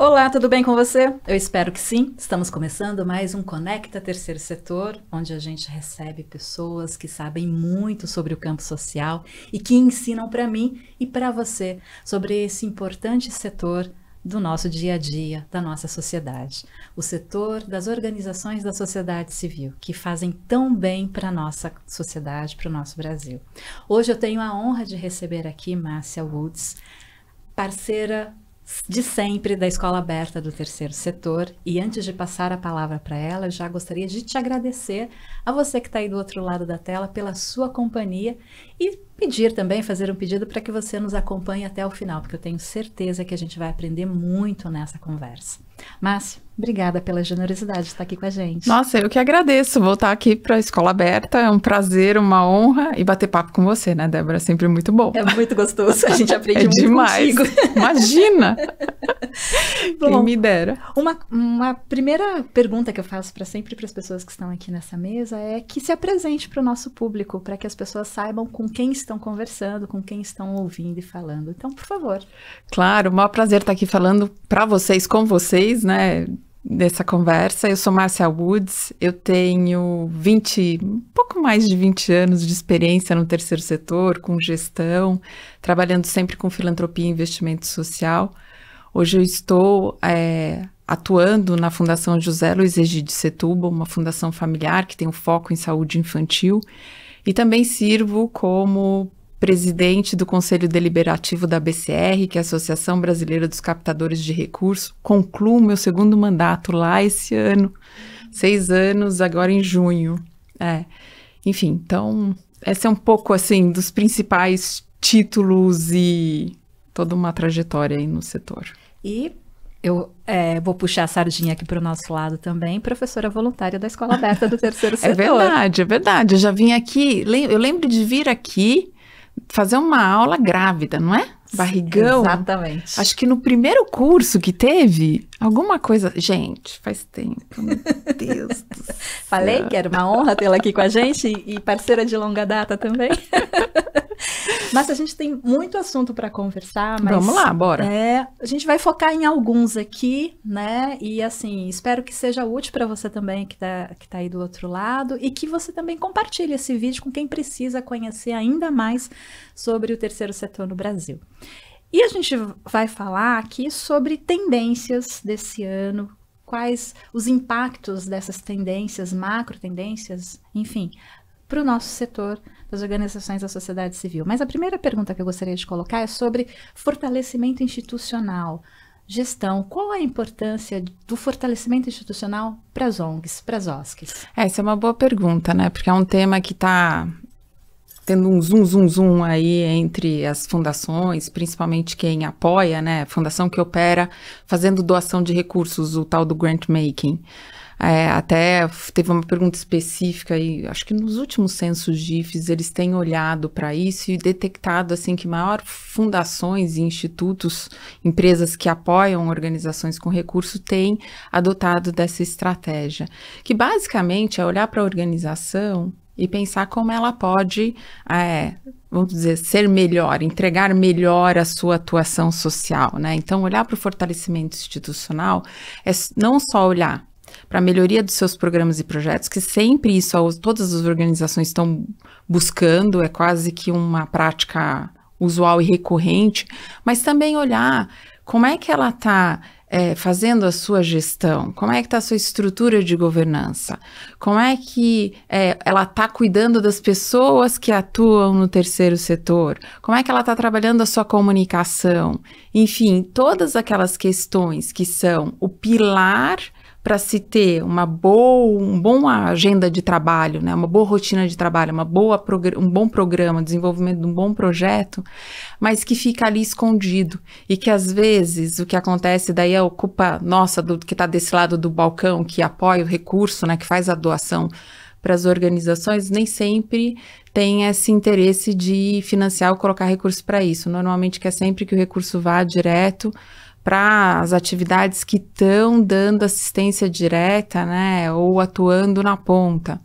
Olá, tudo bem com você? Eu espero que sim. Estamos começando mais um Conecta Terceiro Setor, onde a gente recebe pessoas que sabem muito sobre o campo social e que ensinam para mim e para você sobre esse importante setor do nosso dia a dia, da nossa sociedade. O setor das organizações da sociedade civil, que fazem tão bem para a nossa sociedade, para o nosso Brasil. Hoje eu tenho a honra de receber aqui Márcia Woods, parceira de sempre da Escola Aberta do Terceiro Setor. E antes de passar a palavra para ela, eu já gostaria de te agradecer a você que está aí do outro lado da tela pela sua companhia e pedir também, fazer um pedido para que você nos acompanhe até o final, porque eu tenho certeza que a gente vai aprender muito nessa conversa. Márcia, obrigada pela generosidade de estar aqui com a gente. Nossa, eu que agradeço voltar aqui para a Escola Aberta, é um prazer, uma honra e bater papo com você, né, Débora? É sempre muito bom. É muito gostoso, a gente aprende muito demais. Contigo. Imagina! Bom, quem me dera. Uma primeira pergunta que eu faço para sempre para as pessoas que estão aqui nessa mesa é que se apresente para o nosso público, para que as pessoas saibam com quem estão conversando, com quem estão ouvindo e falando. Então, por favor. Claro, o maior prazer estar aqui falando para vocês, com vocês, né, dessa conversa. Eu sou Márcia Woods, eu tenho um pouco mais de 20 anos de experiência no terceiro setor, com gestão, trabalhando sempre com filantropia e investimento social. Hoje eu estou atuando na Fundação José Luiz Egídio Setúbal, uma fundação familiar que tem um foco em saúde infantil, e também sirvo como presidente do Conselho Deliberativo da BCR, que é a Associação Brasileira dos Captadores de Recursos. Concluo meu segundo mandato lá esse ano, 6 anos, agora em junho. Enfim, então, essa é um pouco, assim, dos principais títulos e toda uma trajetória aí no setor. E eu vou puxar a sardinha aqui para o nosso lado também, professora voluntária da Escola Aberta do Terceiro Setor. É verdade. Eu já vim aqui, eu lembro de vir aqui fazer uma aula grávida, não é? Barrigão. Exatamente. Acho que no primeiro curso que teve, alguma coisa... Gente, faz tempo, meu Deus do céu. Falei que era uma honra tê-la aqui com a gente e parceira de longa data também. Mas a gente tem muito assunto para conversar, mas... Vamos lá, bora. A gente vai focar em alguns aqui, né? E assim, espero que seja útil para você também que tá aí do outro lado e que você também compartilhe esse vídeo com quem precisa conhecer ainda mais sobre o terceiro setor no Brasil. E a gente vai falar aqui sobre tendências desse ano, quais os impactos dessas tendências, macro tendências, enfim, para o nosso setor das organizações da sociedade civil. Mas a primeira pergunta que eu gostaria de colocar é sobre fortalecimento institucional, gestão. Qual a importância do fortalecimento institucional para as ONGs, para as OSCs? Essa é uma boa pergunta, né? Porque é um tema que está tendo um zoom aí entre as fundações, principalmente quem apoia, né? A fundação que opera fazendo doação de recursos, o tal do grant making. Até teve uma pergunta específica aí, acho que nos últimos censos GIFES eles têm olhado para isso e detectado assim que maior fundações e institutos, empresas que apoiam organizações com recurso têm adotado dessa estratégia, que basicamente é olhar para a organização e pensar como ela pode, vamos dizer, ser melhor, entregar melhor a sua atuação social, né? Então, olhar para o fortalecimento institucional é não só olhar para a melhoria dos seus programas e projetos, que sempre isso todas as organizações estão buscando, é quase que uma prática usual e recorrente, mas também olhar como é que ela está fazendo a sua gestão, como é que está a sua estrutura de governança, como é que ela está cuidando das pessoas que atuam no terceiro setor, como é que ela está trabalhando a sua comunicação, enfim, todas aquelas questões que são o pilar para se ter uma boa agenda de trabalho, né, uma boa rotina de trabalho, um bom programa, desenvolvimento de um bom projeto, mas que fica ali escondido e que às vezes o que acontece daí é a culpa nossa do que está desse lado do balcão, que apoia o recurso, né, que faz a doação para as organizações, nem sempre tem esse interesse de financiar ou colocar recurso para isso. Normalmente quer sempre que o recurso vá direto para as atividades que estão dando assistência direta, né, ou atuando na ponta.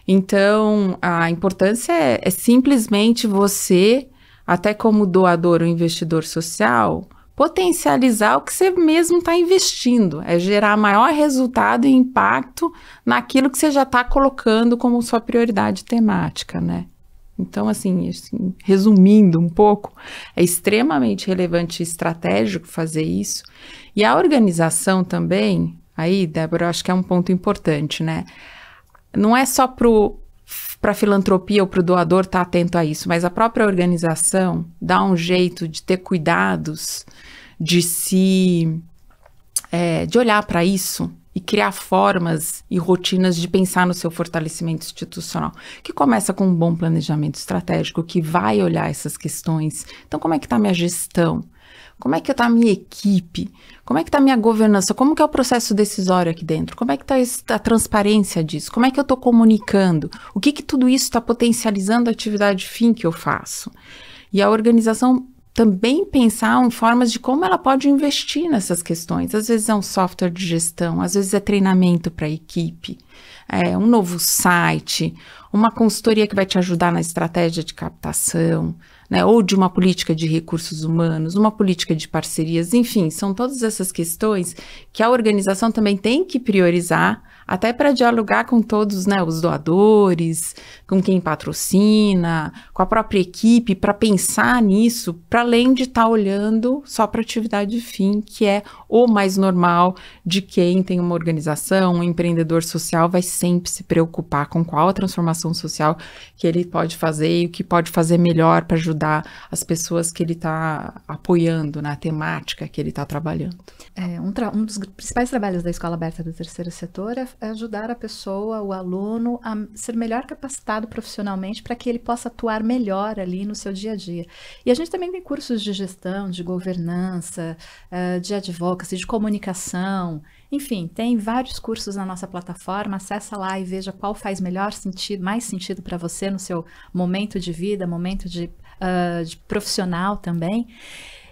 Então, a importância é simplesmente você, até como doador ou investidor social, potencializar o que você mesmo está investindo, é gerar maior resultado e impacto naquilo que você já está colocando como sua prioridade temática, né? Então, assim, resumindo um pouco, é extremamente relevante e estratégico fazer isso. E a organização também, aí, Débora, eu acho que é um ponto importante, né? Não é só para a filantropia ou para o doador estar atento a isso, mas a própria organização dá um jeito de ter cuidados, de olhar para isso e criar formas e rotinas de pensar no seu fortalecimento institucional, que começa com um bom planejamento estratégico, que vai olhar essas questões. Então, como é que está a minha gestão? Como é que está a minha equipe? Como é que está a minha governança? Como que é o processo decisório aqui dentro? Como é que está a transparência disso? Como é que eu estou comunicando? O que tudo isso está potencializando a atividade fim que eu faço? E a organização também pensar em formas de como ela pode investir nessas questões. Às vezes é um software de gestão, às vezes é treinamento para a equipe, um novo site, uma consultoria que vai te ajudar na estratégia de captação, né, ou de uma política de recursos humanos, uma política de parcerias, enfim, são todas essas questões que a organização também tem que priorizar, até para dialogar com todos, né, os doadores, com quem patrocina, com a própria equipe, para pensar nisso, para além de estar olhando só para a atividade fim, que é o mais normal de quem tem uma organização, um empreendedor social vai sempre se preocupar com qual a transformação social que ele pode fazer e o que pode fazer melhor para ajudar as pessoas que ele está apoiando, na temática que ele está trabalhando. Um dos principais trabalhos da Escola Aberta do Terceiro Setor é ajudar a pessoa, o aluno, a ser melhor capacitado profissionalmente para que ele possa atuar melhor ali no seu dia a dia. E a gente também tem cursos de gestão, de governança, de advocacy, de comunicação, enfim, tem vários cursos na nossa plataforma, acessa lá e veja qual faz mais sentido para você no seu momento de vida, momento de profissional também.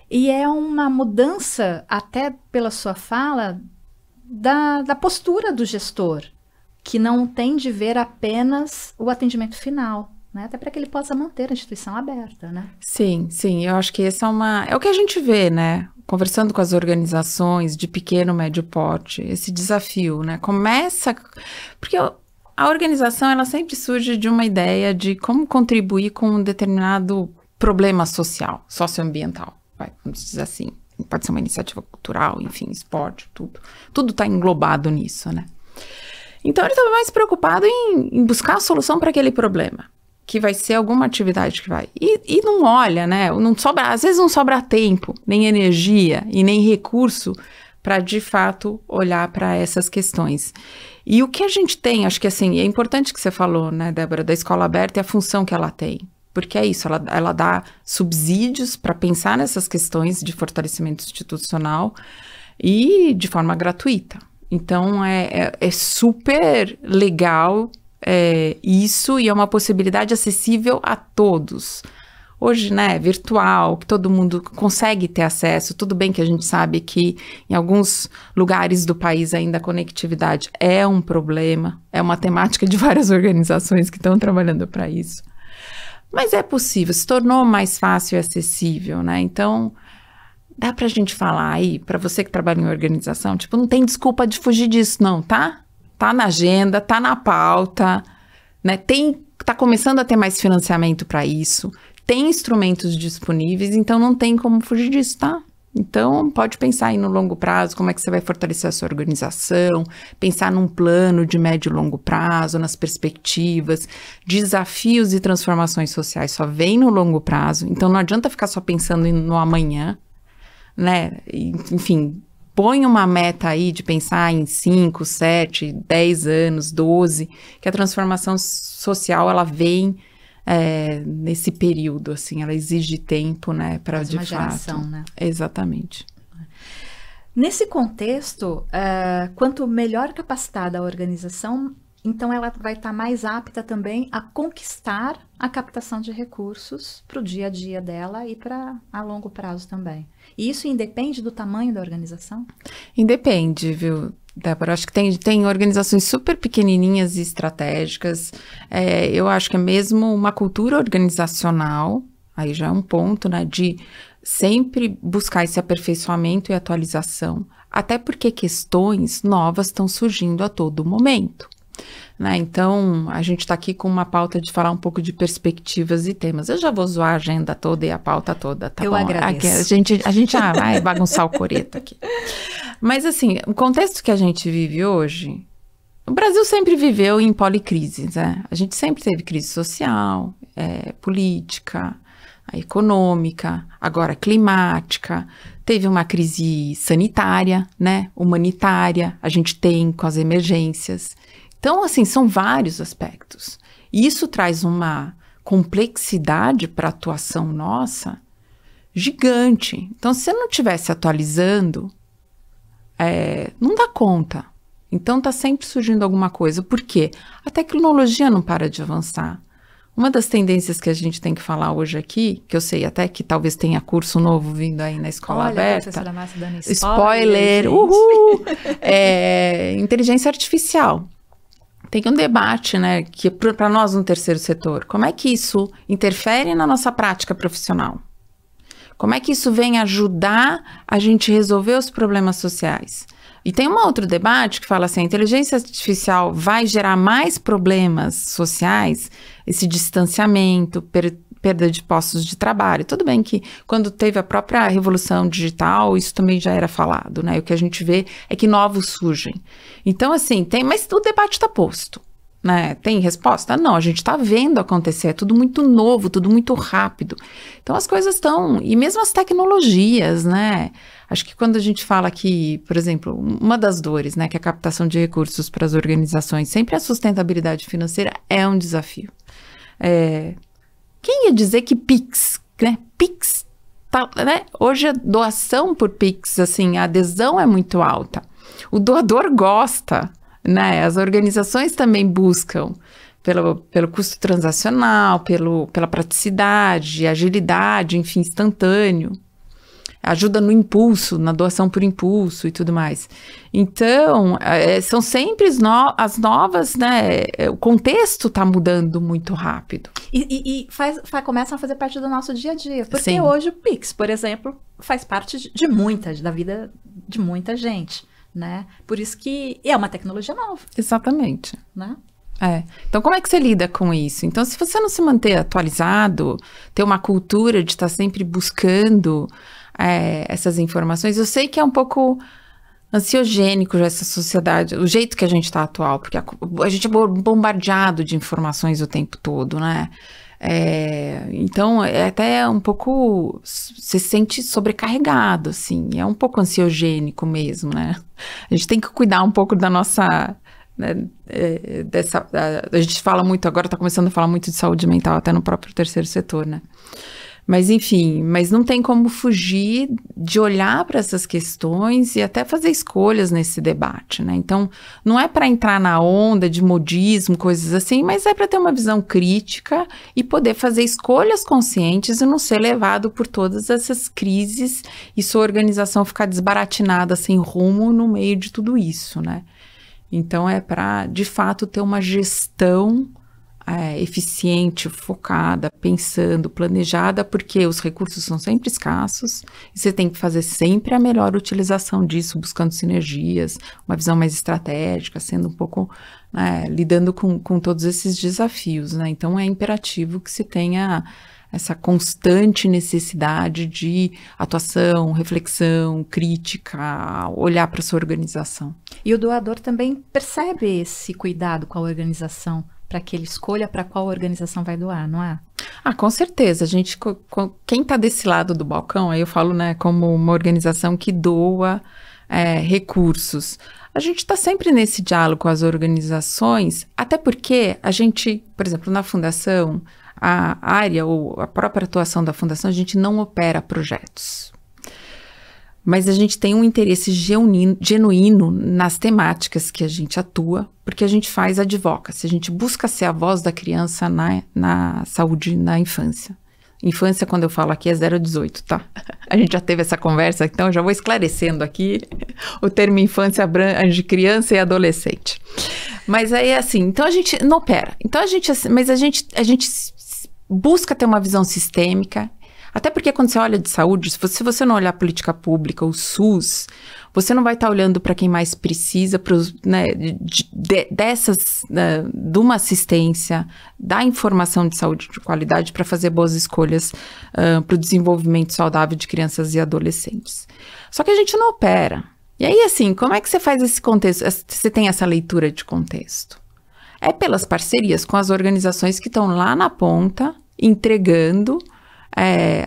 E é uma mudança, até pela sua fala, da postura do gestor, que não tem de ver apenas o atendimento final, né? Até para que ele possa manter a instituição aberta, né? Sim, eu acho que esse é o que a gente vê, né? Conversando com as organizações de pequeno, médio porte, esse desafio, né? Porque a organização, ela sempre surge de uma ideia de como contribuir com um determinado problema social, socioambiental, vamos dizer assim. Pode ser uma iniciativa cultural, enfim, esporte, tudo está englobado nisso, né? Então, ele estava mais preocupado em buscar a solução para aquele problema, que vai ser alguma atividade que vai. E não olha, né? Às vezes não sobra tempo, nem energia e nem recurso para, de fato, olhar para essas questões. E o que a gente tem, acho que assim, é importante que você falou, né, Débora, da escola aberta e a função que ela tem. Porque é isso, ela dá subsídios para pensar nessas questões de fortalecimento institucional e de forma gratuita. Então, é super legal isso e é uma possibilidade acessível a todos. Hoje, né, virtual, que todo mundo consegue ter acesso. Tudo bem que a gente sabe que em alguns lugares do país ainda a conectividade é um problema, é uma temática de várias organizações que estão trabalhando para isso. Mas é possível, se tornou mais fácil e acessível, né? Então, dá pra gente falar aí, pra você que trabalha em organização, tipo, não tem desculpa de fugir disso, não, tá? Tá na agenda, tá na pauta, né? Tá começando a ter mais financiamento para isso, tem instrumentos disponíveis, então não tem como fugir disso, tá? Então, pode pensar aí no longo prazo, como é que você vai fortalecer a sua organização, pensar num plano de médio e longo prazo, nas perspectivas, desafios e transformações sociais só vem no longo prazo, então não adianta ficar só pensando no amanhã, né? Enfim, põe uma meta aí de pensar em 5, 7, 10 anos, 12, que a transformação social, ela vem nesse período, assim, ela exige tempo, né, para de fato. Geração, né? Exatamente. Nesse contexto, quanto melhor capacitada a organização, então ela vai estar mais apta também a conquistar a captação de recursos para o dia a dia dela e para a longo prazo também. E isso independe do tamanho da organização? Independe, viu, Débora? Acho que tem organizações super pequenininhas e estratégicas. Eu acho que é mesmo uma cultura organizacional, aí já é um ponto, né, de sempre buscar esse aperfeiçoamento e atualização, até porque questões novas estão surgindo a todo momento. Né? Então, a gente está aqui com uma pauta de falar um pouco de perspectivas e temas. Eu já vou zoar a agenda toda e a pauta toda, tá bom? Eu agradeço. Aqui, a gente já vai bagunçar o coreto aqui. Mas, assim, o contexto que a gente vive hoje, o Brasil sempre viveu em policrises, né? A gente sempre teve crise social, política, econômica, agora climática, teve uma crise sanitária, né? Humanitária, a gente tem com as emergências. Então, assim, são vários aspectos. E isso traz uma complexidade para a atuação nossa gigante. Então, se você não estiver se atualizando, não dá conta. Então, está sempre surgindo alguma coisa. Por quê? A tecnologia não para de avançar. Uma das tendências que a gente tem que falar hoje aqui, que eu sei até que talvez tenha curso novo vindo aí na Escola Aberta. Olha, a Márcia dando spoiler, uhul! Inteligência artificial. Tem um debate, né, que para nós no terceiro setor, como é que isso interfere na nossa prática profissional? Como é que isso vem ajudar a gente resolver os problemas sociais? E tem um outro debate que fala assim, a inteligência artificial vai gerar mais problemas sociais, esse distanciamento, perda de postos de trabalho. Tudo bem que quando teve a própria revolução digital, isso também já era falado, né? O que a gente vê é que novos surgem. Então, assim, mas o debate está posto, né? Tem resposta? Não, a gente está vendo acontecer, é tudo muito novo, tudo muito rápido. Então, as coisas estão... E mesmo as tecnologias, né? Acho que quando a gente fala que, por exemplo, uma das dores, né? Que é a captação de recursos para as organizações, sempre a sustentabilidade financeira é um desafio. Quem ia dizer que Pix, né? Pix, tá, né? Hoje a doação por Pix, assim, a adesão é muito alta. O doador gosta, né? As organizações também buscam pelo custo transacional, pela praticidade, agilidade, enfim, instantâneo. Ajuda no impulso, na doação por impulso e tudo mais. Então, são sempre as novas, né? O contexto está mudando muito rápido. E começam a fazer parte do nosso dia a dia. Porque Sim. Hoje o Pix, por exemplo, faz parte da vida de muita gente, né? Por isso que é uma tecnologia nova. Exatamente. Né? Então, como é que você lida com isso? Então, se você não se manter atualizado, ter uma cultura de estar sempre buscando essas informações, eu sei que é um pouco ansiogênico já essa sociedade, o jeito que a gente está atual, porque a gente é bombardeado de informações o tempo todo, né? Então, é até um pouco, se sente sobrecarregado, assim, é um pouco ansiogênico mesmo, né? A gente tem que cuidar um pouco da nossa... Né, a gente fala muito, agora está começando a falar muito de saúde mental, até no próprio terceiro setor, né? Mas enfim, mas não tem como fugir de olhar para essas questões e até fazer escolhas nesse debate, né? Então, não é para entrar na onda de modismo, coisas assim, mas é para ter uma visão crítica e poder fazer escolhas conscientes e não ser levado por todas essas crises e sua organização ficar desbaratinada, sem rumo no meio de tudo isso, né? Então, é para, de fato, ter uma gestão eficiente, focada, pensando, planejada, porque os recursos são sempre escassos e você tem que fazer sempre a melhor utilização disso, buscando sinergias, uma visão mais estratégica, sendo um pouco, lidando com todos esses desafios, né? Então, é imperativo que se tenha essa constante necessidade de atuação, reflexão, crítica, olhar para a sua organização. E o doador também percebe esse cuidado com a organização, para que ele escolha para qual organização vai doar, não é? Com certeza. Quem está desse lado do balcão, aí eu falo, né, como uma organização que doa recursos. A gente está sempre nesse diálogo com as organizações, até porque a gente, por exemplo, na fundação, a área ou a própria atuação da fundação, a gente não opera projetos. Mas a gente tem um interesse genuíno nas temáticas que a gente atua, porque a gente faz advocacy, a gente busca ser a voz da criança na saúde na infância. Infância, quando eu falo aqui, é 0 a 18, tá? A gente já teve essa conversa, então eu já vou esclarecendo aqui. O termo infância abrange criança e adolescente. Mas aí, assim, então a gente não opera. Então a gente busca ter uma visão sistêmica. Até porque quando você olha de saúde, se você não olhar a política pública, o SUS, você não vai estar olhando para quem mais precisa, né, de uma assistência, da informação de saúde de qualidade para fazer boas escolhas para o desenvolvimento saudável de crianças e adolescentes. Só que a gente não opera. E aí, assim, como é que você faz esse contexto? Você tem essa leitura de contexto? É pelas parcerias com as organizações que estão lá na ponta, entregando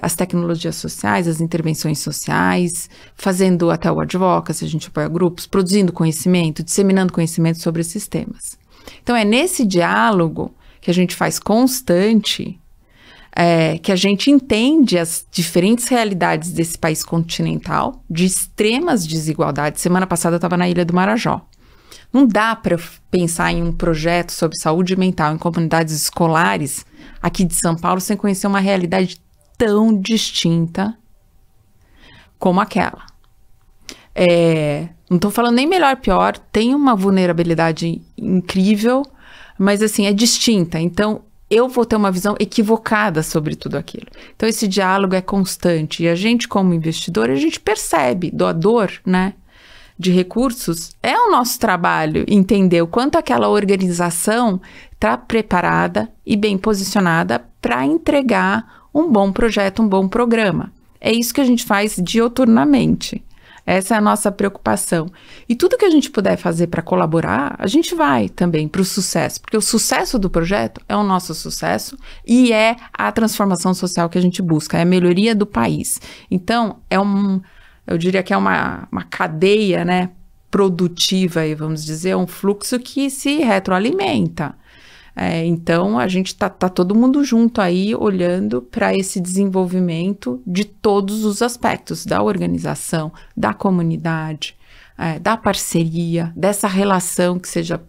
as tecnologias sociais, as intervenções sociais, fazendo até o advocacy, a gente apoia grupos, produzindo conhecimento, disseminando conhecimento sobre esses temas. Então, é nesse diálogo que a gente faz constante, que a gente entende as diferentes realidades desse país continental, de extremas desigualdades. Semana passada eu estava na Ilha do Marajó. Não dá para pensar em um projeto sobre saúde mental em comunidades escolares aqui de São Paulo sem conhecer uma realidade tão distinta como aquela. Não estou falando nem melhor, pior, tem uma vulnerabilidade incrível, mas assim, é distinta. Então, eu vou ter uma visão equivocada sobre tudo aquilo. Então, esse diálogo é constante. E a gente, como investidor, a gente percebe, doador, né, de recursos, é o nosso trabalho entender o quanto aquela organização está preparada e bem posicionada para entregar um bom projeto, um bom programa. É isso que a gente faz dioturnamente. Essa é a nossa preocupação. E tudo que a gente puder fazer para colaborar, a gente vai também para o sucesso, porque o sucesso do projeto é o nosso sucesso e é a transformação social que a gente busca, é a melhoria do país. Então, eu diria que é uma cadeia, né, produtiva, vamos dizer, um fluxo que se retroalimenta. Então, a gente tá todo mundo junto aí, olhando para esse desenvolvimento de todos os aspectos, da organização, da comunidade, da parceria, dessa relação que seja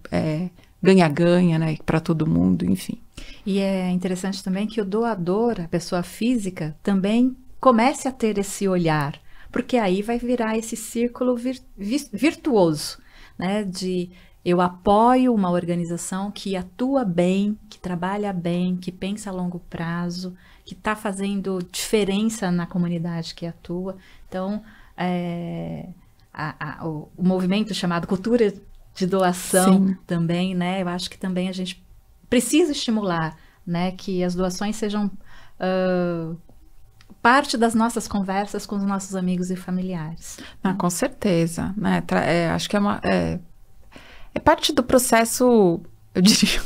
ganha-ganha, né, para todo mundo, enfim. E é interessante também que o doador, a pessoa física, também comece a ter esse olhar, porque aí vai virar esse círculo virtuoso, né, de eu apoio uma organização que atua bem, que trabalha bem, que pensa a longo prazo, que está fazendo diferença na comunidade que atua. Então, o movimento chamado cultura de doação, sim, também, né? Eu acho que também a gente precisa estimular, né, que as doações sejam parte das nossas conversas com os nossos amigos e familiares. Com certeza, né? Acho que é parte do processo, eu diria,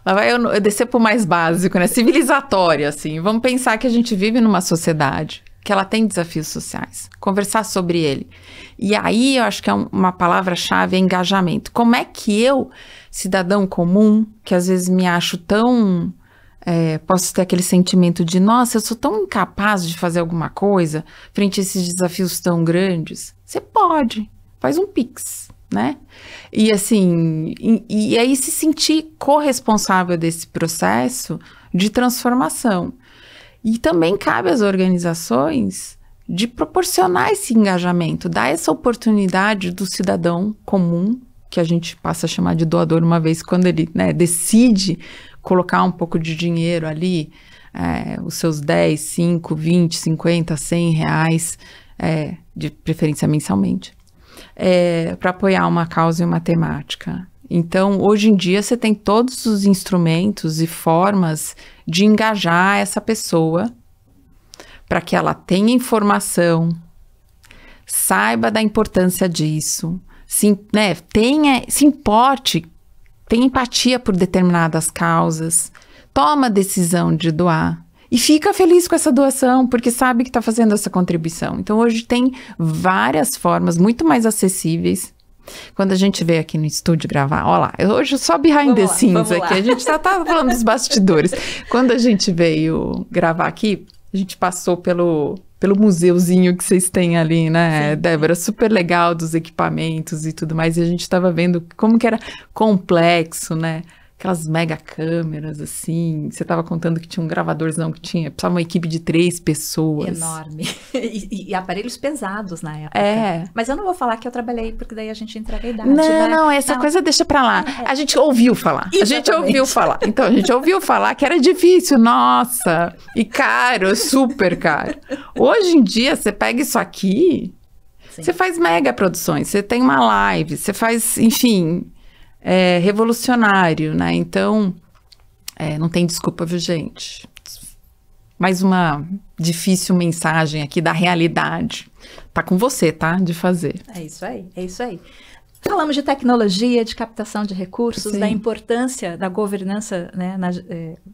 lá vai eu descer para o mais básico, né? Civilizatório, assim. Vamos pensar que a gente vive numa sociedade que ela tem desafios sociais, conversar sobre ele. E aí eu acho que uma palavra-chave é engajamento. Como é que eu, cidadão comum, que às vezes me acho tão... posso ter aquele sentimento de, nossa, eu sou tão incapaz de fazer alguma coisa frente a esses desafios tão grandes. Você pode, faz um Pix, né? E assim, e aí se sentir corresponsável desse processo de transformação. E também cabe às organizações de proporcionar esse engajamento, dar essa oportunidade do cidadão comum, que a gente passa a chamar de doador uma vez quando ele, né, decide colocar um pouco de dinheiro ali, os seus 10, 5, 20, 50, 100 reais, de preferência mensalmente, para apoiar uma causa e uma temática. Então, hoje em dia, você tem todos os instrumentos e formas de engajar essa pessoa para que ela tenha informação, saiba da importância disso, se importe, tenha empatia por determinadas causas, toma a decisão de doar e fica feliz com essa doação, porque sabe que está fazendo essa contribuição. Então, hoje tem várias formas muito mais acessíveis. Quando a gente veio aqui no estúdio gravar, olha lá, hoje só behind the scenes aqui, a gente tá falando dos bastidores. Quando a gente veio gravar aqui, a gente passou pelo museuzinho que vocês têm ali, né, sim, Débora? Super legal, dos equipamentos e tudo mais, e a gente estava vendo como que era complexo, né? aquelas mega câmeras, assim. Você estava contando que tinha um gravadorzão que precisava uma equipe de 3 pessoas. Enorme. E aparelhos pesados na época. Mas eu não vou falar que eu trabalhei, porque daí a gente entrega a idade, Não, essa coisa deixa pra lá. A gente ouviu falar. Então, a gente ouviu falar que era difícil, nossa, e caro, super caro. Hoje em dia, você pega isso aqui, você faz mega produções, você tem uma live, você faz, enfim... revolucionário, né? Então, não tem desculpa, viu, gente? Mais uma difícil mensagem aqui da realidade. Tá com você, tá? De fazer. É isso aí. Falamos de tecnologia, de captação de recursos, da importância da governança, né?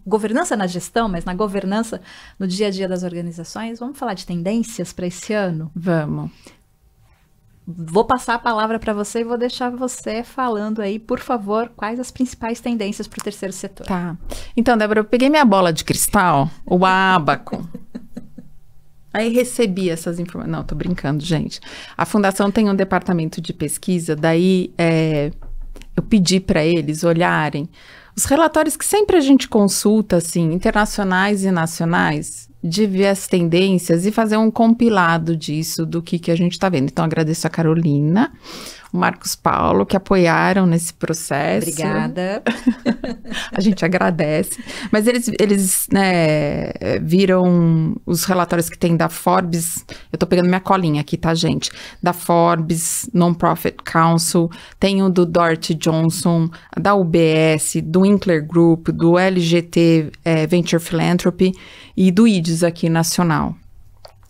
Governança na gestão, mas na governança no dia a dia das organizações. Vamos falar de tendências para esse ano? Vamos. Vou passar a palavra para você e vou deixar você falando aí, por favor, quais as principais tendências para o terceiro setor. Tá. Então, Débora, eu peguei minha bola de cristal, o ábaco. Aí recebi essas informações. Não, tô brincando, gente. A Fundação tem um departamento de pesquisa, daí eu pedi para eles olharem os relatórios que sempre a gente consulta, assim, internacionais e nacionais, de ver as tendências e fazer um compilado disso, do que a gente está vendo. Então, agradeço a Carolina, o Marcos Paulo, que apoiaram nesse processo. Obrigada. A gente agradece. Mas eles né, viram os relatórios que tem da Forbes. Eu estou pegando minha colinha aqui, tá, gente? Da Forbes, Non-Profit Council, tem o do Doherty Johnson, da UBS, do Winkler Group, do LGT Venture Philanthropy e do IDES aqui nacional.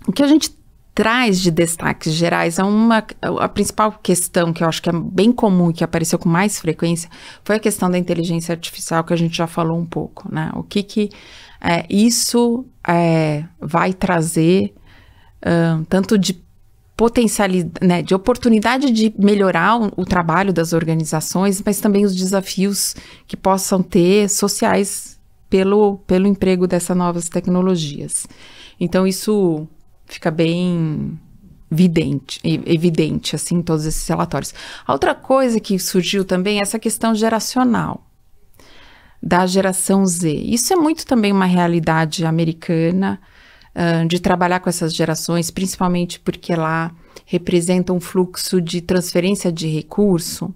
O que a gente traz de destaques gerais, a principal questão que eu acho que é bem comum e que apareceu com mais frequência foi a questão da inteligência artificial, que a gente já falou um pouco, né? O que isso vai trazer tanto de potencialidade, né, de oportunidade de melhorar o trabalho das organizações, mas também os desafios que possam ter sociais pelo emprego dessas novas tecnologias. Então, isso fica bem evidente, assim, em todos esses relatórios. A outra coisa que surgiu também é essa questão geracional, da geração Z. Isso é muito também uma realidade americana, de trabalhar com essas gerações, principalmente porque lá representa um fluxo de transferência de recurso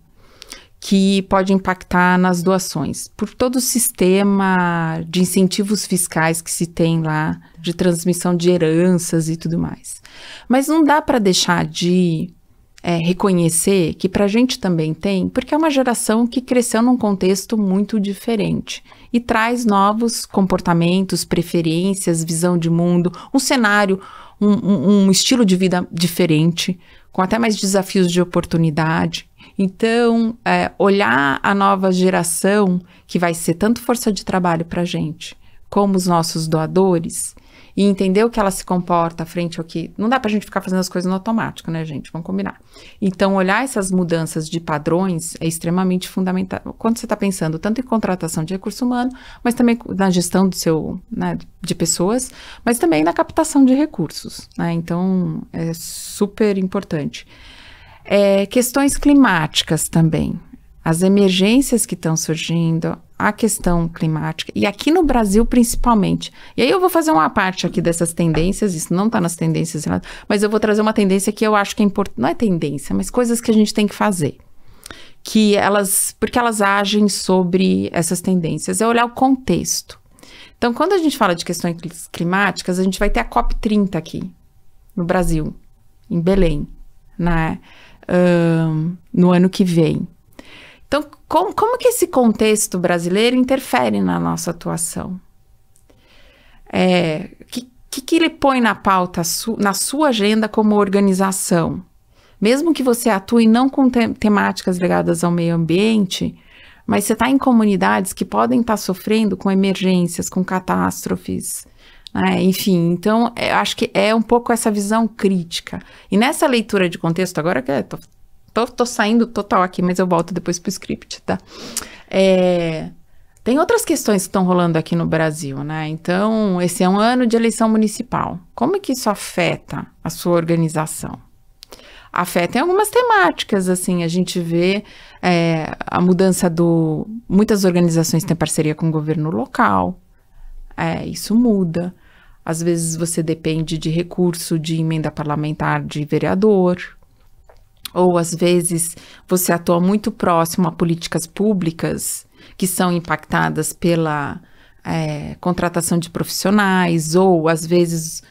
que pode impactar nas doações, por todo o sistema de incentivos fiscais que se tem lá, de transmissão de heranças e tudo mais. Mas não dá para deixar de reconhecer que para a gente também tem, porque é uma geração que cresceu num contexto muito diferente e traz novos comportamentos, preferências, visão de mundo, um cenário, um estilo de vida diferente, com até mais desafios de oportunidade. Então, olhar a nova geração, que vai ser tanto força de trabalho para a gente, como os nossos doadores, e entender o que ela se comporta frente ao que... Não dá para a gente ficar fazendo as coisas no automático, né, gente? Vamos combinar. Então, olhar essas mudanças de padrões é extremamente fundamental. Quando você está pensando tanto em contratação de recurso humano, mas também na gestão de pessoas, mas também na captação de recursos, né? Então, é super importante. Questões climáticas também. As emergências que estão surgindo, a questão climática, e aqui no Brasil principalmente. E aí eu vou fazer uma parte aqui dessas tendências, isso não está nas tendências, mas eu vou trazer uma tendência que eu acho que é importante, não é tendência, mas coisas que a gente tem que fazer. Porque elas agem sobre essas tendências, é olhar o contexto. Então, quando a gente fala de questões climáticas, a gente vai ter a COP30 aqui, no Brasil, em Belém, né? No ano que vem. Então, como que esse contexto brasileiro interfere na nossa atuação? Que ele põe na pauta, na sua agenda como organização? Mesmo que você atue não com temáticas ligadas ao meio ambiente, mas você está em comunidades que podem estar sofrendo com emergências, com catástrofes, né? Enfim, então, eu acho que é um pouco essa visão crítica. E nessa leitura de contexto, agora que tô saindo total aqui, mas eu volto depois pro script, tá? Tem outras questões que estão rolando aqui no Brasil, né? Então, esse é um ano de eleição municipal. Como é que isso afeta a sua organização? Afeta em algumas temáticas, assim, a gente vê a mudança Muitas organizações têm parceria com o governo local, isso muda. Às vezes você depende de recurso de emenda parlamentar de vereador, ou às vezes você atua muito próximo a políticas públicas que são impactadas pela contratação de profissionais, ou às vezes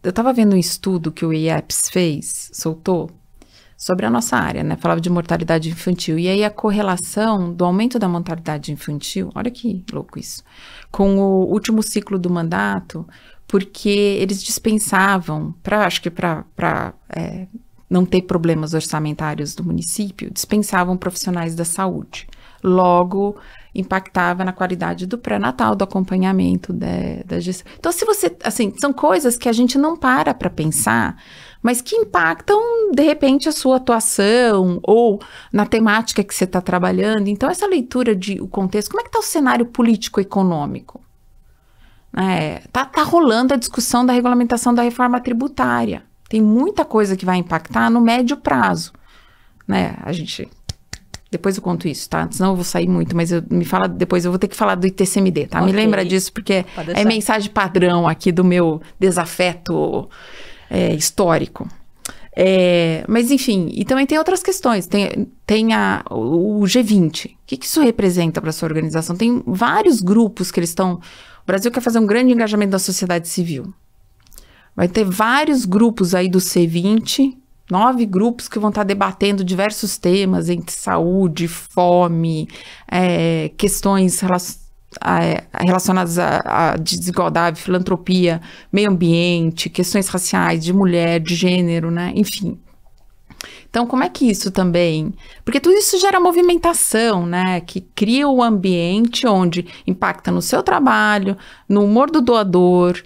eu estava vendo um estudo que o IEPS soltou, sobre a nossa área, né? Falava de mortalidade infantil. E aí a correlação do aumento da mortalidade infantil, olha que louco isso, com o último ciclo do mandato, porque eles dispensavam, acho que para não ter problemas orçamentários do município, dispensavam profissionais da saúde. Logo, impactava na qualidade do pré-natal, do acompanhamento da gestão. Então, se você, assim, são coisas que a gente não para pensar, mas que impactam, de repente, a sua atuação ou na temática que você está trabalhando. Então, essa leitura o contexto, como é que está o cenário político-econômico? Tá rolando a discussão da regulamentação da reforma tributária. Tem muita coisa que vai impactar no médio prazo, né? Depois eu conto isso, tá? Senão eu vou sair muito, mas depois eu vou ter que falar do ITCMD, tá? Okay. Me lembra disso, porque é mensagem padrão aqui do meu desafeto histórico. Mas, enfim, e também tem outras questões. Tem o G20. O que isso representa para a sua organização? Tem vários grupos que eles estão... O Brasil quer fazer um grande engajamento da sociedade civil. Vai ter vários grupos aí do C20, 9 grupos que vão estar debatendo diversos temas entre saúde, fome, questões relacionadas à desigualdade, filantropia, meio ambiente, questões raciais, de mulher, de gênero, né? Enfim. Então, como é que isso também... Porque tudo isso gera movimentação, né? Que cria um ambiente onde impacta no seu trabalho, no humor do doador,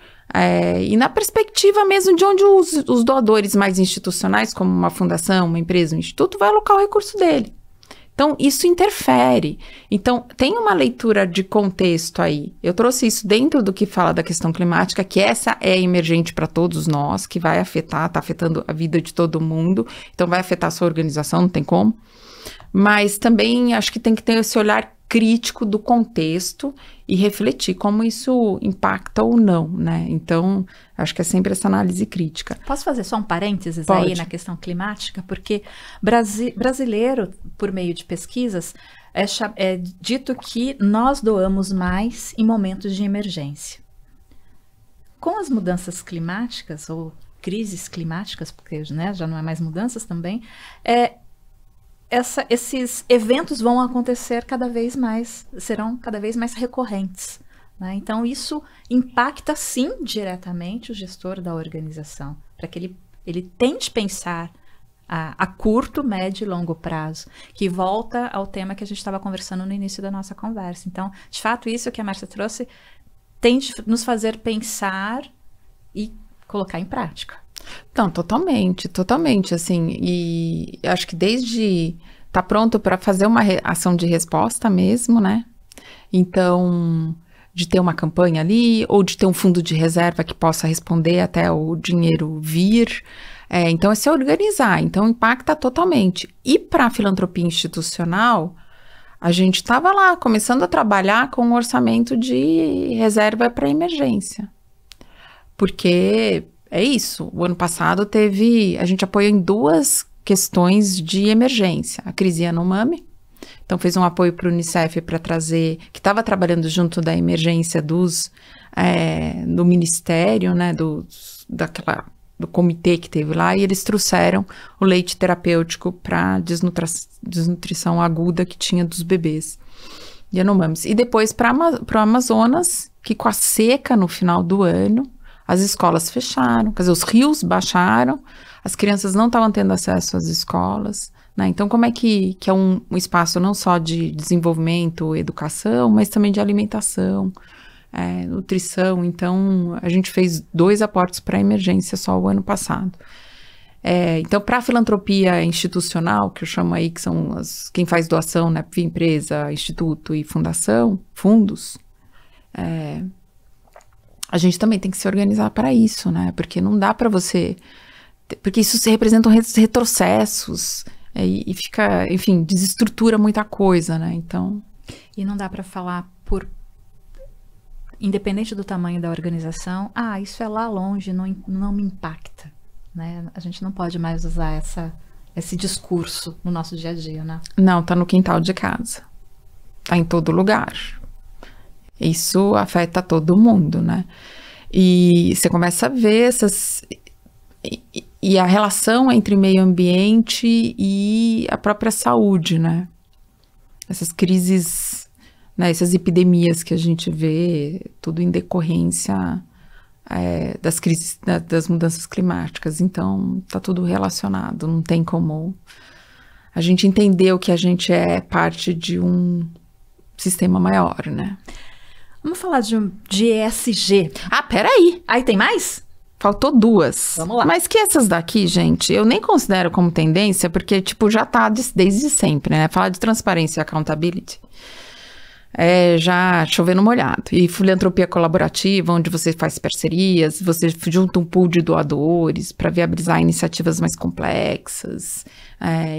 e na perspectiva mesmo de onde os doadores mais institucionais, como uma fundação, uma empresa, um instituto, vai alocar o recurso dele. Então, isso interfere. Então, tem uma leitura de contexto aí. Eu trouxe isso dentro do que fala da questão climática, que essa é emergente para todos nós, que vai afetar, está afetando a vida de todo mundo. Então, vai afetar a sua organização, não tem como. Mas também acho que tem que ter esse olhar crítico do contexto e refletir como isso impacta ou não, né? Então, acho que é sempre essa análise crítica. Posso fazer só um parênteses Pode. aí na questão climática? Porque brasileiro, por meio de pesquisas, é dito que nós doamos mais em momentos de emergência. Com as mudanças climáticas, ou crises climáticas, porque, né, já não é mais mudanças também, esses eventos vão acontecer cada vez mais, serão cada vez mais recorrentes, né? Então, isso impacta, sim, diretamente o gestor da organização, para que ele tente pensar a curto, médio e longo prazo, que volta ao tema que a gente estava conversando no início da nossa conversa. Então, de fato, isso que a Márcia trouxe tem de nos fazer pensar e colocar em prática. Não, totalmente, assim, e acho que desde tá pronto para fazer uma ação de resposta mesmo, né? Então, de ter uma campanha ali, ou de ter um fundo de reserva que possa responder até o dinheiro vir. Então, é se organizar, então impacta totalmente. E para a filantropia institucional, a gente estava lá, começando a trabalhar com um orçamento de reserva para emergência. Porque... é isso, o ano passado a gente apoiou em 2 questões de emergência, a crise Yanomami, então fez um apoio para o Unicef para trazer, que estava trabalhando junto da emergência do ministério, né, do comitê que teve lá, e eles trouxeram o leite terapêutico para desnutrição aguda que tinha dos bebês Yanomamis. E depois para o Amazonas, que com a seca no final do ano, as escolas fecharam, quer dizer, os rios baixaram, as crianças não estavam tendo acesso às escolas, né? Então, como é que é um espaço não só de desenvolvimento, educação, mas também de alimentação, nutrição. Então, a gente fez 2 aportes para emergência só o ano passado. Então, para a filantropia institucional, que eu chamo aí, que são quem faz doação, né, empresa, instituto e fundação, fundos, a gente também tem que se organizar para isso, né? Porque não dá para você... Porque isso representa retrocessos e fica, enfim, desestrutura muita coisa, né? Então, E não dá para falar independente do tamanho da organização, isso é lá longe, não me impacta, né? A gente não pode mais usar esse discurso no nosso dia a dia, né? Não, tá no quintal de casa. Tá em todo lugar. Isso afeta todo mundo, né? E você começa a ver e a relação entre meio ambiente e a própria saúde, né? Essas crises, né? Essas epidemias que a gente vê, tudo em decorrência das crises, das mudanças climáticas. Então, tá tudo relacionado, não tem como a gente entender o que a gente é parte de um sistema maior, né? Vamos falar de ESG. Peraí! Aí tem mais? Faltou 2. Vamos lá. Mas que essas daqui, gente, eu nem considero como tendência, porque, tipo, já tá desde sempre, né? Falar de transparência e accountability já chovendo molhado. E filantropia colaborativa, onde você faz parcerias, você junta um pool de doadores para viabilizar iniciativas mais complexas.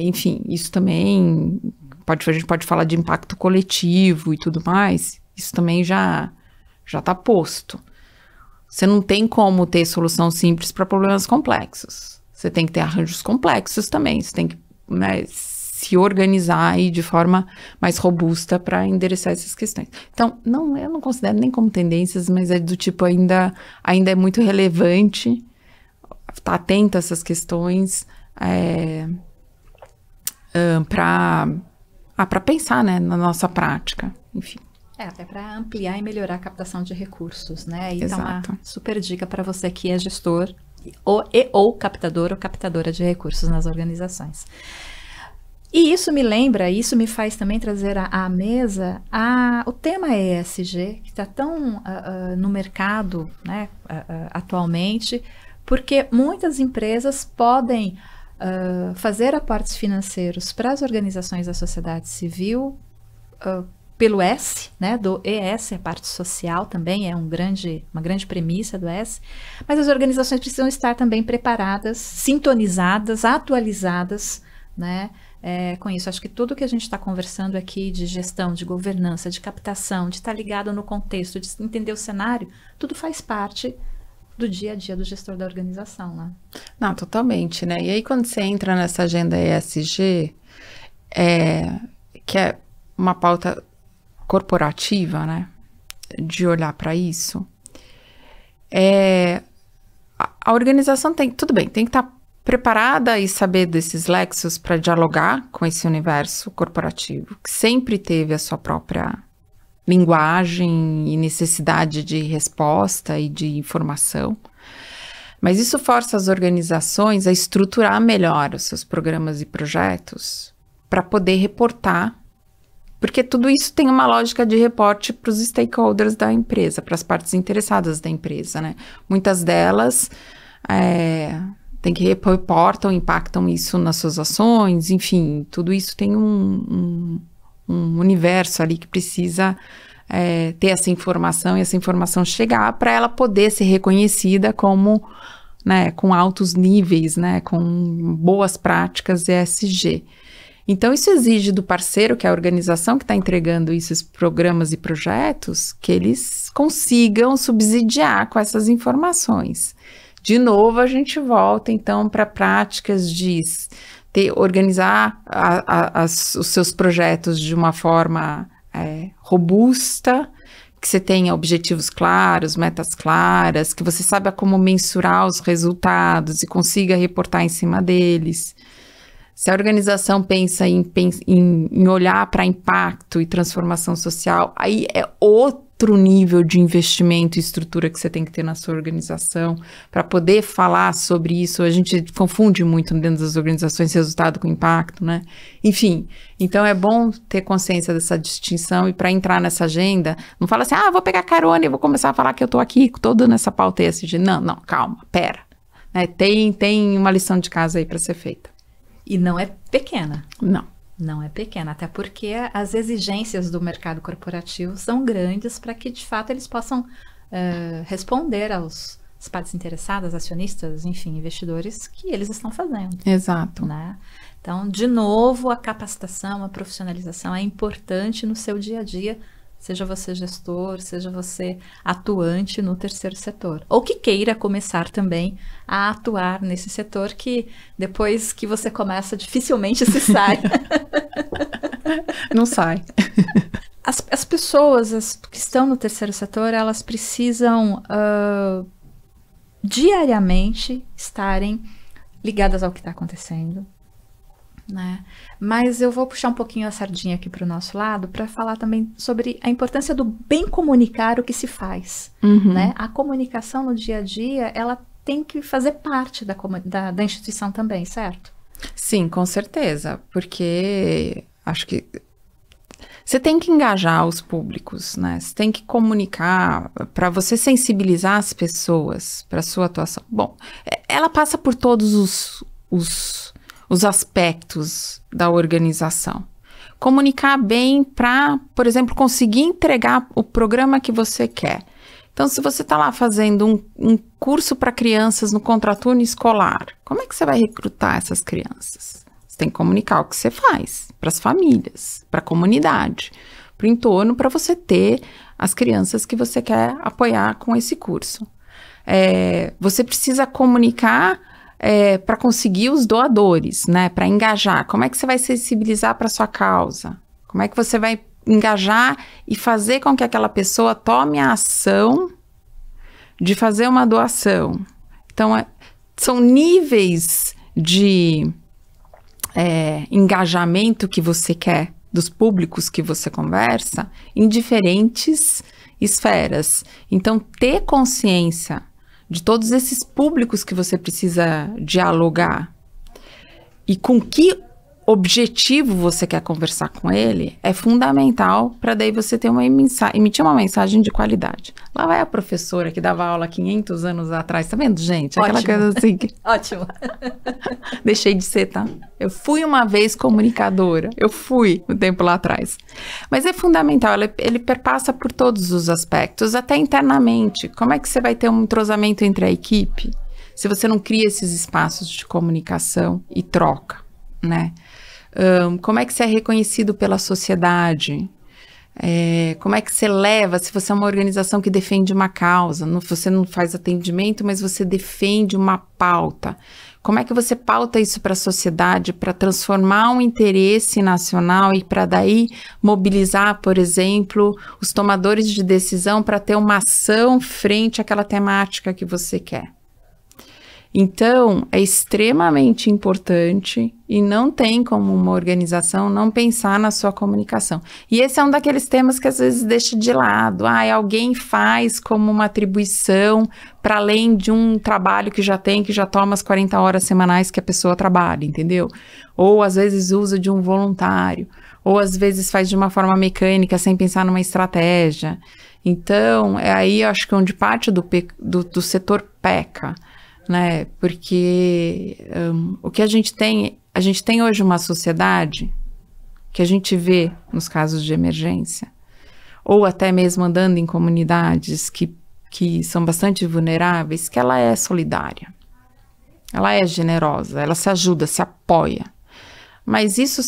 Enfim, isso também a gente pode falar de impacto coletivo e tudo mais. Isso também já está posto. Você não tem como ter solução simples para problemas complexos. Você tem que ter arranjos complexos também. Você tem que se organizar aí de forma mais robusta para endereçar essas questões. Então, eu não considero nem como tendências, mas é do tipo ainda é muito relevante estar atento a essas questões para pensar, né, na nossa prática, enfim. Até para ampliar e melhorar a captação de recursos, né? E Exato. Então, uma super dica para você que é gestor ou captador ou captadora de recursos nas organizações. E isso me faz também trazer à mesa o tema ESG, que está tão no mercado, né, atualmente, porque muitas empresas podem fazer aportes financeiros para as organizações da sociedade civil pelo S, né, do ES, a parte social também é uma grande premissa do S, mas as organizações precisam estar também preparadas, sintonizadas, atualizadas, né, com isso. Acho que tudo que a gente está conversando aqui de gestão, de governança, de captação, de estar ligado no contexto, de entender o cenário, tudo faz parte do dia a dia do gestor da organização, né? Não, totalmente, né? E aí quando você entra nessa agenda ESG, que é uma pauta corporativa, né, de olhar para isso, a organização tem que estar preparada e saber desses lexos para dialogar com esse universo corporativo, que sempre teve a sua própria linguagem e necessidade de resposta e de informação, mas isso força as organizações a estruturar melhor os seus programas e projetos para poder reportar. Porque tudo isso tem uma lógica de reporte para os stakeholders da empresa, para as partes interessadas da empresa, né? Muitas delas reportam, impactam isso nas suas ações, enfim, tudo isso tem um universo ali que precisa ter essa informação e essa informação chegar para ela poder ser reconhecida como, né, com altos níveis, né, com boas práticas ESG. Então, isso exige do parceiro, que é a organização que está entregando esses programas e projetos, que eles consigam subsidiar com essas informações. De novo, a gente volta, então, para práticas de organizar os seus projetos de uma forma robusta, que você tenha objetivos claros, metas claras, que você saiba como mensurar os resultados e consiga reportar em cima deles. Se a organização pensa em olhar para impacto e transformação social, aí é outro nível de investimento e estrutura que você tem que ter na sua organização para poder falar sobre isso. A gente confunde muito dentro das organizações resultado com impacto, né? Enfim, então é bom ter consciência dessa distinção e para entrar nessa agenda, não fala assim, vou pegar carona e vou começar a falar que eu estou aqui toda nessa pauta ESG. Não, calma, pera. Né? Tem uma lição de casa aí para ser feita. E não é pequena. Não é pequena, até porque as exigências do mercado corporativo são grandes para que, de fato, eles possam responder aos as partes interessadas, acionistas, enfim, investidores, que eles estão fazendo. Exato. Né? Então, de novo, a capacitação, a profissionalização é importante no seu dia a dia, seja você gestor, seja você atuante no terceiro setor. Ou que queira começar também a atuar nesse setor, que depois que você começa, dificilmente se sai. Não sai. As pessoas que estão no terceiro setor, elas precisam diariamente estarem ligadas ao que está acontecendo, né? Mas eu vou puxar um pouquinho a sardinha aqui para o nosso lado para falar também sobre a importância do bem comunicar o que se faz, né? A comunicação no dia a dia, ela tem que fazer parte da instituição também, certo? Sim, com certeza, porque acho que você tem que engajar os públicos, né? Você tem que comunicar para você sensibilizar as pessoas para a sua atuação. Bom, ela passa por todos os aspectos da organização. Comunicar bem para, por exemplo, conseguir entregar o programa que você quer. Então, se você está lá fazendo um curso para crianças no contraturno escolar, como é que você vai recrutar essas crianças? Você tem que comunicar o que você faz para as famílias, para a comunidade, para o entorno, para você ter as crianças que você quer apoiar com esse curso. Você precisa comunicar para conseguir os doadores, né? Para engajar. Como é que você vai sensibilizar para a sua causa? Como é que você vai engajar e fazer com que aquela pessoa tome a ação de fazer uma doação? Então, são níveis de engajamento que você quer dos públicos que você conversa em diferentes esferas. Então, ter consciência de todos esses públicos que você precisa dialogar e com que objetivo você quer conversar com ele é fundamental para daí você ter emitir uma mensagem de qualidade. Lá vai a professora que dava aula 500 anos atrás, tá vendo, gente? Aquela coisa assim que... Ótimo. Deixei de ser, tá? Eu fui uma vez comunicadora, eu fui um tempo lá atrás. Mas é fundamental, ele perpassa por todos os aspectos, até internamente. Como é que você vai ter um entrosamento entre a equipe se você não cria esses espaços de comunicação e troca, né? Como é que você é reconhecido pela sociedade? Como é que você leva, se você é uma organização que defende uma causa, você não faz atendimento, mas você defende uma pauta. Como é que você pauta isso para a sociedade, para transformar um interesse nacional e para daí mobilizar, por exemplo, os tomadores de decisão para ter uma ação frente àquela temática que você quer? Então, é extremamente importante e não tem como uma organização não pensar na sua comunicação. E esse é um daqueles temas que às vezes deixa de lado. Alguém faz como uma atribuição para além de um trabalho que já toma as 40 horas semanais que a pessoa trabalha, entendeu? Ou às vezes usa de um voluntário, ou às vezes faz de uma forma mecânica sem pensar numa estratégia. Então, aí eu acho que onde parte do setor peca, né? Porque o que a gente tem hoje uma sociedade que a gente vê nos casos de emergência, ou até mesmo andando em comunidades que são bastante vulneráveis, que ela é solidária, ela é generosa, ela se ajuda, se apoia. Mas isso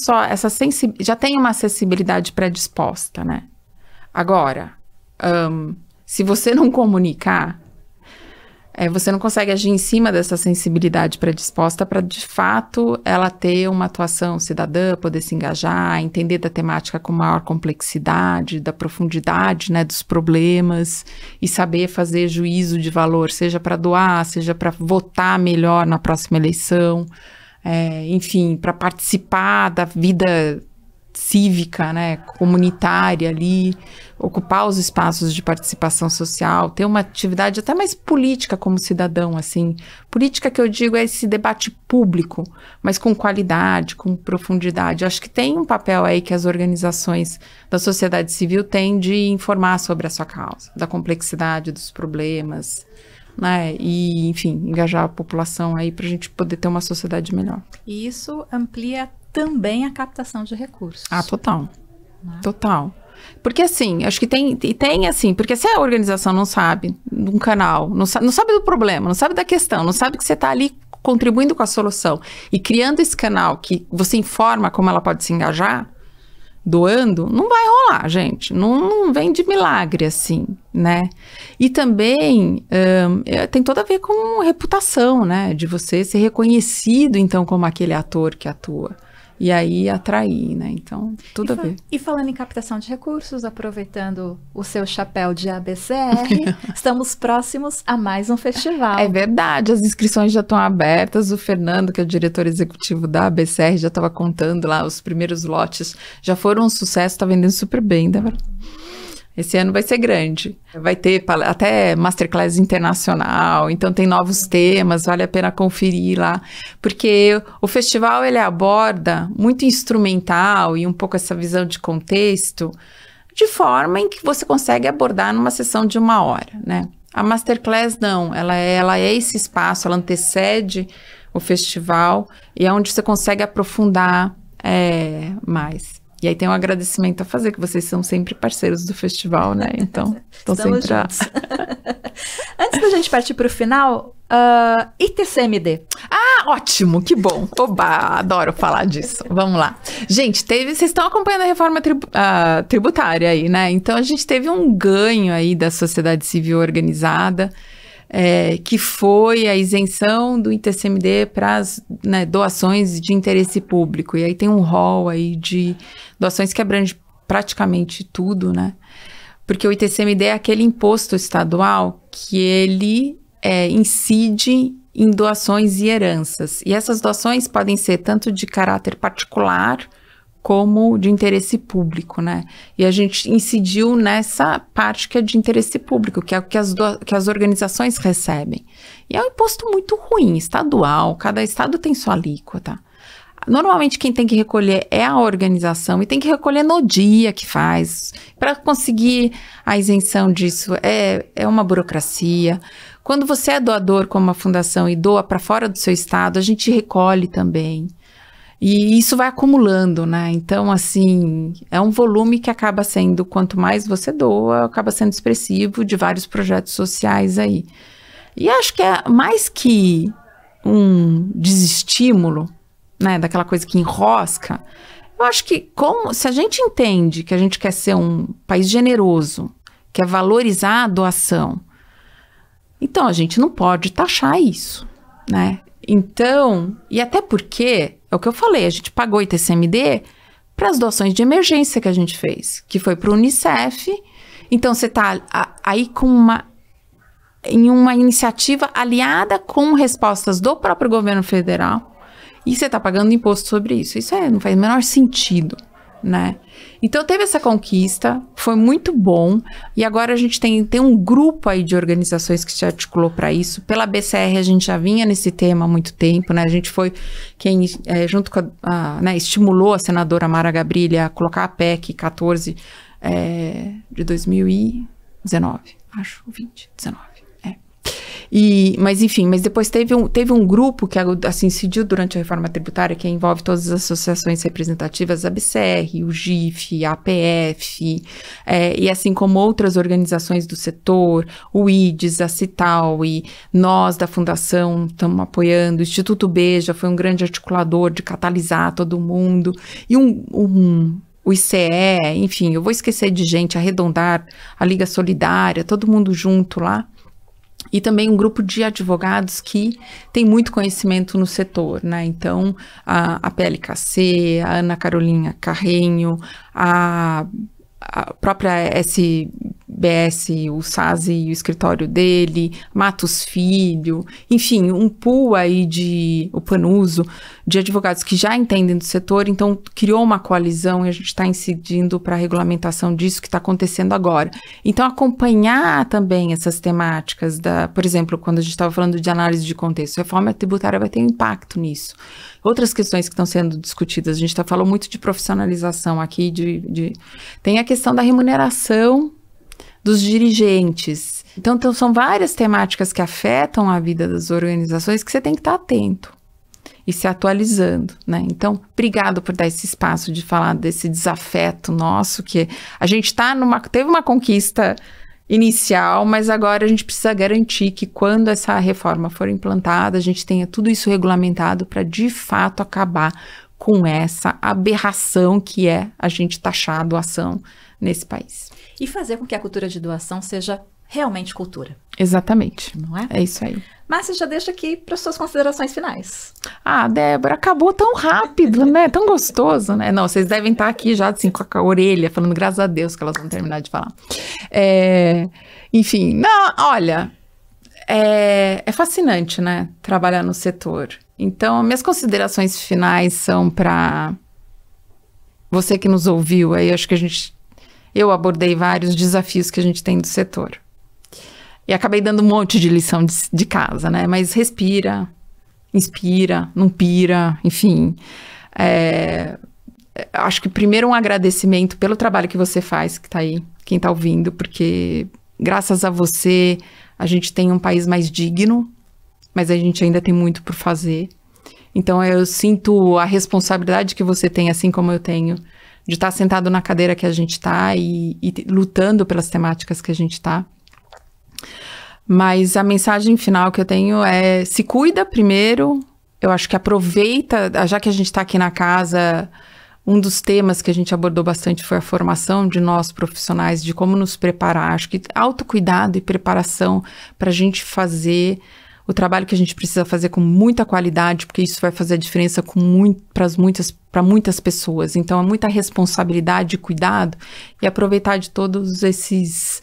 já tem uma acessibilidade predisposta, né? Agora, se você não comunicar, você não consegue agir em cima dessa sensibilidade predisposta para, de fato, ela ter uma atuação cidadã, poder se engajar, entender da temática com maior complexidade, da profundidade, né, dos problemas e saber fazer juízo de valor, seja para doar, seja para votar melhor na próxima eleição, enfim, para participar da vida cívica, né, comunitária ali, ocupar os espaços de participação social, ter uma atividade até mais política como cidadão, assim. Política que eu digo é esse debate público, mas com qualidade, com profundidade. Acho que tem um papel aí que as organizações da sociedade civil têm de informar sobre a sua causa, da complexidade dos problemas, né, e, enfim, engajar a população aí para a gente poder ter uma sociedade melhor. E isso amplia também a captação de recursos. Total. Né? Total. Porque assim, acho que tem assim, porque se a organização não sabe de um canal, não sabe do problema, não sabe da questão, não sabe que você está ali contribuindo com a solução e criando esse canal que você informa como ela pode se engajar, doando, não vai rolar, gente. Não vem de milagre, assim, né? E também tem tudo a ver com reputação, né? De você ser reconhecido, então, como aquele ator que atua. E aí atrair, né? Então, tudo a ver. E falando em captação de recursos, aproveitando o seu chapéu de ABCR, estamos próximos a mais um festival. É verdade, as inscrições já estão abertas. O Fernando, que é o diretor executivo da ABCR, já estava contando lá, os primeiros lotes já foram um sucesso, está vendendo super bem, Débora. Esse ano vai ser grande. Vai ter até masterclass internacional, então tem novos temas, vale a pena conferir lá. Porque o festival, ele aborda muito instrumental e um pouco essa visão de contexto, de forma em que você consegue abordar numa sessão de 1 hora, né? A masterclass não, ela é esse espaço, ela antecede o festival e é onde você consegue aprofundar mais. E aí tem um agradecimento a fazer, que vocês são sempre parceiros do festival, né? Então, estão sempre juntos. Antes da gente partir para o final, ITCMD. Ah, ótimo, que bom. Oba, adoro falar disso. Vamos lá. Gente, vocês estão acompanhando a reforma tributária aí, né? Então, a gente teve um ganho aí da sociedade civil organizada, que foi a isenção do ITCMD para as doações de interesse público. E aí tem um rol aí de doações que abrange praticamente tudo, né? Porque o ITCMD é aquele imposto estadual que ele incide em doações e heranças. E essas doações podem ser tanto de caráter particular como de interesse público, né? E a gente incidiu nessa parte que é de interesse público, que é o que as organizações recebem. E é um imposto muito ruim, estadual, cada estado tem sua alíquota. Normalmente quem tem que recolher é a organização e tem que recolher no dia que faz. Para conseguir a isenção disso é uma burocracia. Quando você é doador como uma fundação e doa para fora do seu estado, a gente recolhe também. E isso vai acumulando, né? Então, assim, é um volume que acaba sendo, quanto mais você doa, acaba sendo expressivo de vários projetos sociais aí. E acho que é mais que um desestímulo, né? Daquela coisa que enrosca. Eu acho que se a gente entende que a gente quer ser um país generoso, quer valorizar a doação, então a gente não pode taxar isso, né? Então, e até porque, é o que eu falei, a gente pagou ITCMD para as doações de emergência que a gente fez, que foi para o Unicef. Então, você está aí em uma iniciativa aliada com respostas do próprio governo federal e você está pagando imposto sobre isso. Isso não faz o menor sentido, né? Então, teve essa conquista, foi muito bom, e agora a gente tem um grupo aí de organizações que se articulou para isso. Pela BCR, a gente já vinha nesse tema há muito tempo, né? A gente foi quem, junto com estimulou a senadora Mara Gabrilli a colocar a PEC 14 de 2019, acho, 2019. Mas enfim, depois teve um grupo que assim, incidiu durante a reforma tributária, que envolve todas as associações representativas, a BCR, o GIF, a APF, e assim como outras organizações do setor, o IDES, a Cital, e nós da Fundação estamos apoiando, o Instituto Beja foi um grande articulador de catalisar todo mundo, e o ICE, enfim, eu vou esquecer de gente, Arredondar, a Liga Solidária, todo mundo junto lá. E também um grupo de advogados que tem muito conhecimento no setor, né? Então, a PLKC, a Ana Carolina Carrenho, a própria SBS, o SASE e o escritório dele, Matos Filho, enfim, um pool aí o Panuso, de advogados que já entendem do setor, então criou uma coalizão e a gente está incidindo para a regulamentação disso que está acontecendo agora. Então, acompanhar também essas temáticas, por exemplo, quando a gente estava falando de análise de contexto, a reforma tributária vai ter um impacto nisso. Outras questões que estão sendo discutidas, a gente falou muito de profissionalização aqui, tem a questão da remuneração dos dirigentes. Então, são várias temáticas que afetam a vida das organizações que você tem que estar atento. e se atualizando, né? Então, obrigado por dar esse espaço de falar desse desafeto nosso, que a gente teve uma conquista inicial, mas agora a gente precisa garantir que quando essa reforma for implantada, a gente tenha tudo isso regulamentado para de fato acabar com essa aberração que é a gente taxar a doação nesse país. E fazer com que a cultura de doação seja realmente cultura. Exatamente. Não é? É isso aí. Márcia, já deixa aqui para suas considerações finais. Ah, Débora, acabou tão rápido, né? Tão gostoso, né? Não, vocês devem estar aqui já assim com a orelha, falando graças a Deus que elas vão terminar de falar. Enfim, não, olha, é fascinante, né? Trabalhar no setor. Então, minhas considerações finais são para você que nos ouviu. Aí acho que eu abordei vários desafios que a gente tem do setor. E acabei dando um monte de lição de casa, né? Mas respira, inspira, não pira, enfim. Acho que primeiro um agradecimento pelo trabalho que você faz, que tá aí, quem tá ouvindo, porque graças a você a gente tem um país mais digno, mas a gente ainda tem muito por fazer. Então eu sinto a responsabilidade que você tem, assim como eu tenho, de estar sentado na cadeira que a gente está e lutando pelas temáticas que a gente está. Mas a mensagem final que eu tenho é: se cuida primeiro. Eu acho que aproveita, já que a gente está aqui na casa, um dos temas que a gente abordou bastante foi a formação de nós profissionais, de como nos preparar. Acho que autocuidado e preparação para a gente fazer o trabalho que a gente precisa fazer com muita qualidade, porque isso vai fazer a diferença para muitas pessoas. Então, é muita responsabilidade e cuidado, e aproveitar de todos esses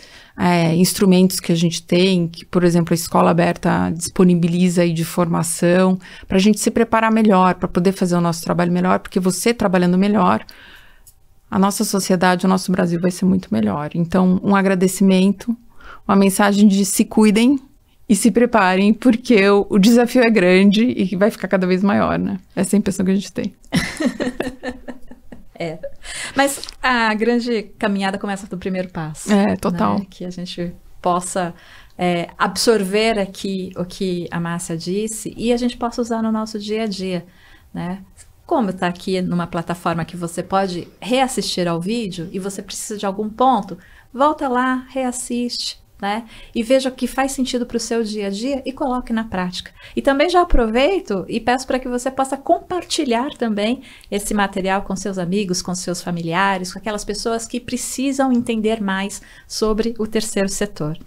instrumentos que a gente tem, que, por exemplo, a Escola Aberta disponibiliza aí de formação, para a gente se preparar melhor, para poder fazer o nosso trabalho melhor, porque você trabalhando melhor, a nossa sociedade, o nosso Brasil vai ser muito melhor. Então, um agradecimento, uma mensagem de se cuidem e se preparem, porque o desafio é grande e vai ficar cada vez maior, né? Essa é a impressão que a gente tem. Mas a grande caminhada começa do primeiro passo. Total. Né? Que a gente possa absorver aqui o que a Márcia disse e a gente possa usar no nosso dia a dia, né? Como está aqui numa plataforma que você pode reassistir ao vídeo e você precisa de algum ponto, volta lá, reassiste, né? E veja o que faz sentido para o seu dia a dia e coloque na prática. E também já aproveito e peço para que você possa compartilhar também esse material com seus amigos, com seus familiares, com aquelas pessoas que precisam entender mais sobre o terceiro setor.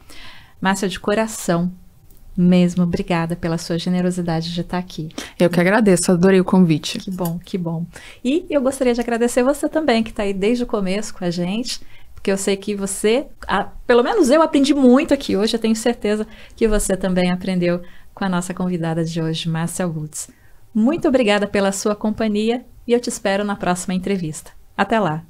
Márcia, de coração mesmo, obrigada pela sua generosidade de estar aqui. Eu que agradeço, adorei o convite. Que bom, que bom. E eu gostaria de agradecer você também, que está aí desde o começo com a gente, porque eu sei que você, pelo menos eu aprendi muito aqui hoje, eu tenho certeza que você também aprendeu com a nossa convidada de hoje, Márcia Woods. Muito obrigada pela sua companhia e eu te espero na próxima entrevista. Até lá!